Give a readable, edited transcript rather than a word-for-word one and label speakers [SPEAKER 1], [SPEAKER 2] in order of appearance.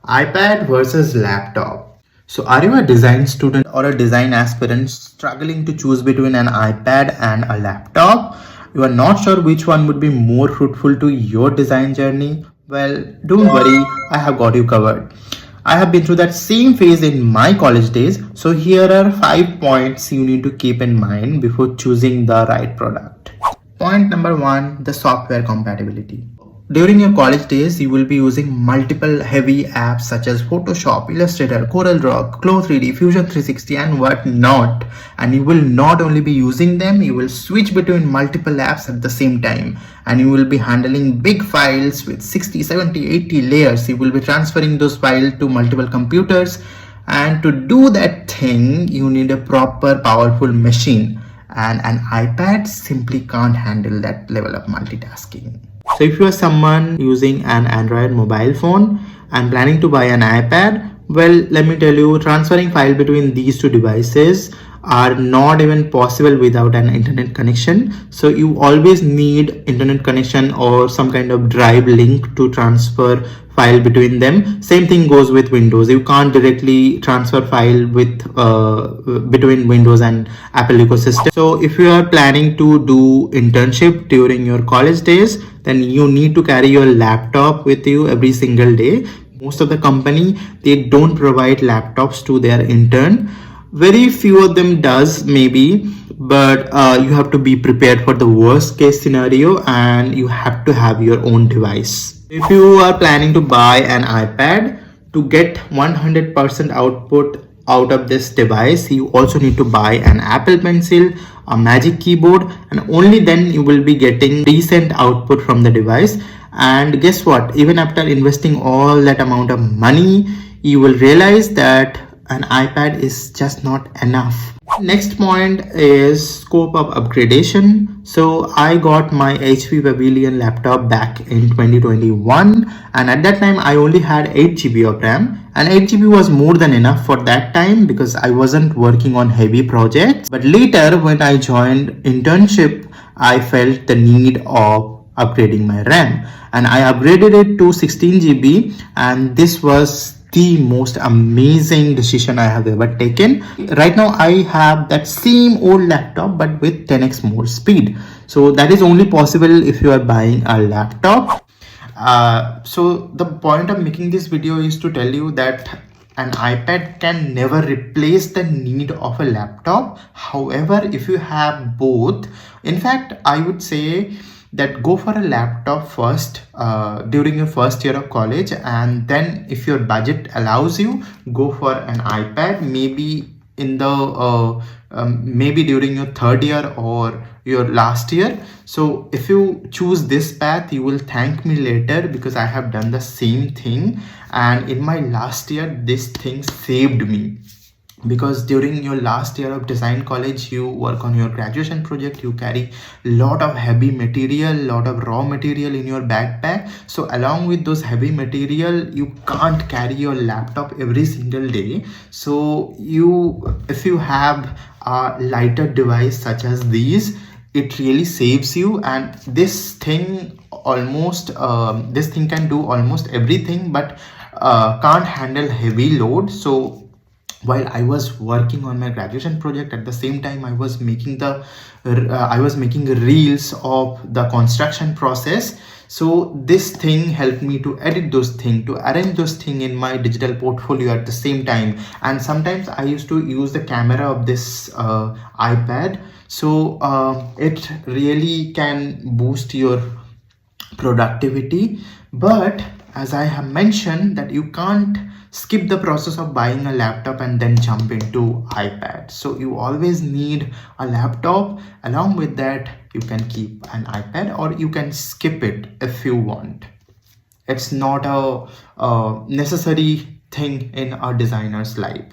[SPEAKER 1] iPad versus laptop. So are you a design student or a design aspirant struggling to choose between an iPad and a laptop? You are not sure which one would be more fruitful to your design journey? Well, don't worry, I have got you covered. I have been through that same phase in my college days, so here are 5 points you need to keep in mind before choosing the right product. Point number 1, the software compatibility. During your college days, you will be using multiple heavy apps such as Photoshop, Illustrator, CorelDRAW, Glow 3D, Fusion 360 and whatnot. And you will not only be using them, you will switch between multiple apps at the same time. And you will be handling big files with 60, 70, 80 layers. You will be transferring those files to multiple computers. And to do that thing, you need a proper powerful machine. And an iPad simply can't handle that level of multitasking. So if you are someone using an Android mobile phone and planning to buy an iPad, well, let me tell you, transferring file between these two devices are not even possible without an internet connection. So you always need internet connection or some kind of drive link to transfer file between them. Same thing goes with Windows. You can't directly transfer file with between Windows and Apple ecosystem. So if you are planning to do internship during your college days, then you need to carry your laptop with you every single day. Most of the company, they don't provide laptops to their intern. Very few of them does maybe, but you have to be prepared for the worst case scenario and you have to have your own device. If you are planning to buy an iPad, to get 100% output out of this device, you also need to buy an Apple Pencil, a Magic Keyboard, and only then you will be getting decent output from the device. And guess what? Even after investing all that amount of money, you will realize that an iPad is just not enough. Next point is scope of upgradation. So I got my HP Pavilion laptop back in 2021 and at that time I only had 8 GB of RAM and 8 GB was more than enough for that time because I wasn't working on heavy projects. But later when I joined internship, I felt the need of upgrading my RAM and I upgraded it to 16 GB and this was the most amazing decision I have ever taken. Right now I have that same old laptop but with 10x more speed. So that is only possible if you are buying a laptop. So the point of making this video is to tell you that an iPad can never replace the need of a laptop. However, if you have both, in fact, I would say that go for a laptop first during your first year of college, and then if your budget allows you, go for an iPad maybe in the maybe during your third year or your last year. So if you choose this path, you will thank me later because I have done the same thing, and in my last year this thing saved me. Because during your last year of design college, you work on your graduation project, you carry a lot of heavy material, lot of raw material in your backpack. So along with those heavy material, you can't carry your laptop every single day. So if you have a lighter device such as these, it really saves you. And this thing this thing can do almost everything, but can't handle heavy load. So while I was working on my graduation project, at the same time I was making reels of the construction process. So this thing helped me to edit those things, to arrange those things in my digital portfolio at the same time. And sometimes I used to use the camera of this iPad. So it really can boost your productivity. But as I have mentioned, that you can't skip the process of buying a laptop and then jump into iPad. So you always need a laptop. Along with that, you can keep an iPad or you can skip it if you want. It's not a necessary thing in a designer's life.